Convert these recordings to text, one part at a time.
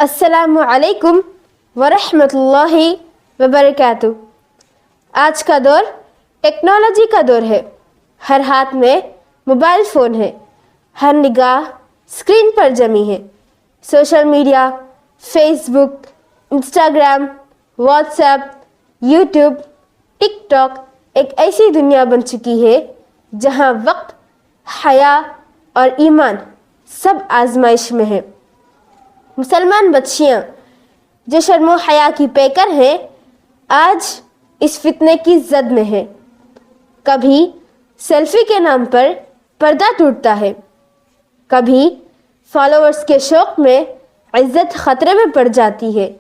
السلام علیکم ورحمۃ اللہ وبرکاتہ۔ آج کا دور ٹیکنالوجی کا دور ہے۔ ہر ہاتھ میں موبائل فون ہے، ہر نگاہ اسکرین پر جمی ہے۔ سوشل میڈیا، فیس بک، انسٹاگرام، واٹس ایپ، یوٹیوب، ٹک ٹاک ایک ایسی دنیا بن چکی ہے جہاں وقت، حیا اور ایمان سب آزمائش میں ہے۔ مسلمان بچیاں جو شرم و حیا کی پیکر ہیں، آج اس فتنے کی زد میں ہیں۔ کبھی سیلفی کے نام پر پردہ ٹوٹتا ہے، کبھی فالوورز کے شوق میں عزت خطرے میں پڑ جاتی ہے،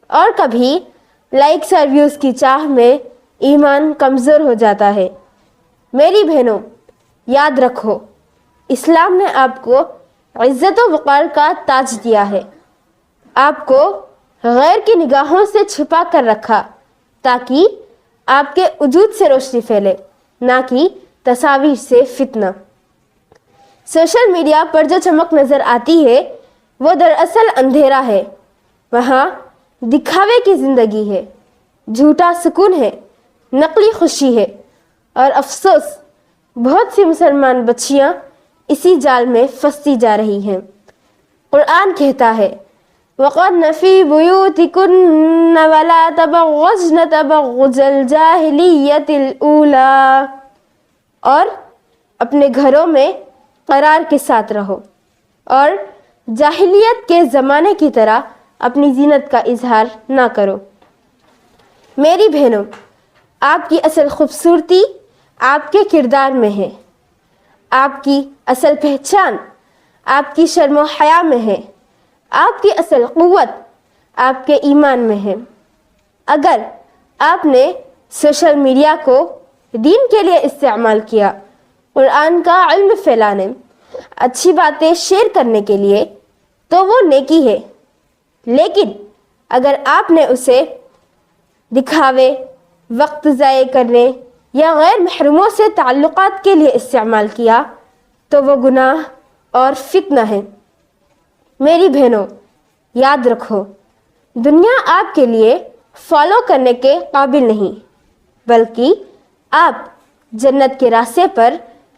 اور کبھی لائکس اور ویوز کی چاہ میں ایمان کمزور ہو جاتا ہے۔ میری بہنوں، یاد رکھو، اسلام نے آپ کو عزت و وقار کا تاج دیا ہے۔ آپ کو غیر کی نگاہوں سے چھپا کر رکھا تاکہ آپ کے وجود سے روشنی پھیلے، نہ کہ تصاویر سے فتنہ۔ سوشل میڈیا پر جو چمک نظر آتی ہے وہ دراصل اندھیرا ہے۔ وہاں دکھاوے کی زندگی ہے، جھوٹا سکون ہے، نقلی خوشی ہے، اور افسوس بہت سی مسلمان بچیاں اسی جال میں پھنستی جا رہی ہیں۔ قرآن کہتا ہے وَقَرْنَ فِي بُيُوتِكُنَّ وَلَا تَبَرَّجْنَ تَبَرُّجَ الْجَاهِلِيَّةِ الْأُولَىٰ، اور اپنے گھروں میں قرار کے ساتھ رہو اور جاہلیت کے زمانے کی طرح اپنی زینت کا اظہار نہ کرو۔ میری بہنوں، آپ کی اصل خوبصورتی آپ کے کردار میں ہے۔ آپ کی اصل پہچان آپ کی شرم و حیا میں ہے۔ آپ کی اصل قوت آپ کے ایمان میں ہے۔ اگر آپ نے سوشل میڈیا کو دین کے لیے استعمال کیا، قرآن کا علم پھیلانے، اچھی باتیں شیئر کرنے کے لیے، تو وہ نیکی ہے۔ لیکن اگر آپ نے اسے دکھاوے، وقت ضائع کرنے یا غیر محرموں سے تعلقات کے لیے استعمال کیا تو وہ گناہ اور فتنہ ہے۔ میری بہنوں، یاد رکھو، دنیا آپ کے لیے فالو کرنے کے قابل نہیں، بلکہ آپ جنت کے راستے پر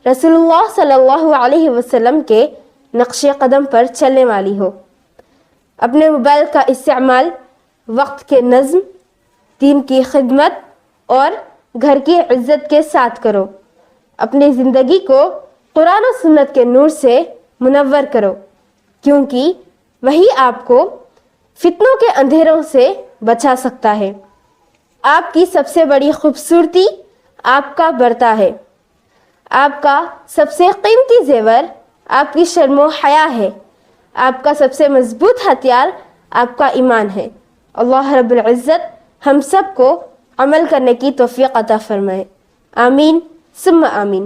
رسول اللہ صلی اللہ علیہ وسلم کے نقش قدم پر چلنے والی ہو۔ اپنے موبائل کا استعمال وقت کے نظم، دین کی خدمت اور گھر کی عزت کے ساتھ کرو۔ اپنی زندگی کو قرآن و سنت کے نور سے منور کرو، کیونکہ وہی آپ کو فتنوں کے اندھیروں سے بچا سکتا ہے۔ آپ کی سب سے بڑی خوبصورتی آپ کا برتا ہے۔ آپ کا سب سے قیمتی زیور آپ کی شرم و حیا ہے۔ آپ کا سب سے مضبوط ہتھیار آپ کا ایمان ہے۔ اللہ رب العزت ہم سب کو عمل کرنے کی توفیق عطا فرمائے۔ آمین ثم آمین۔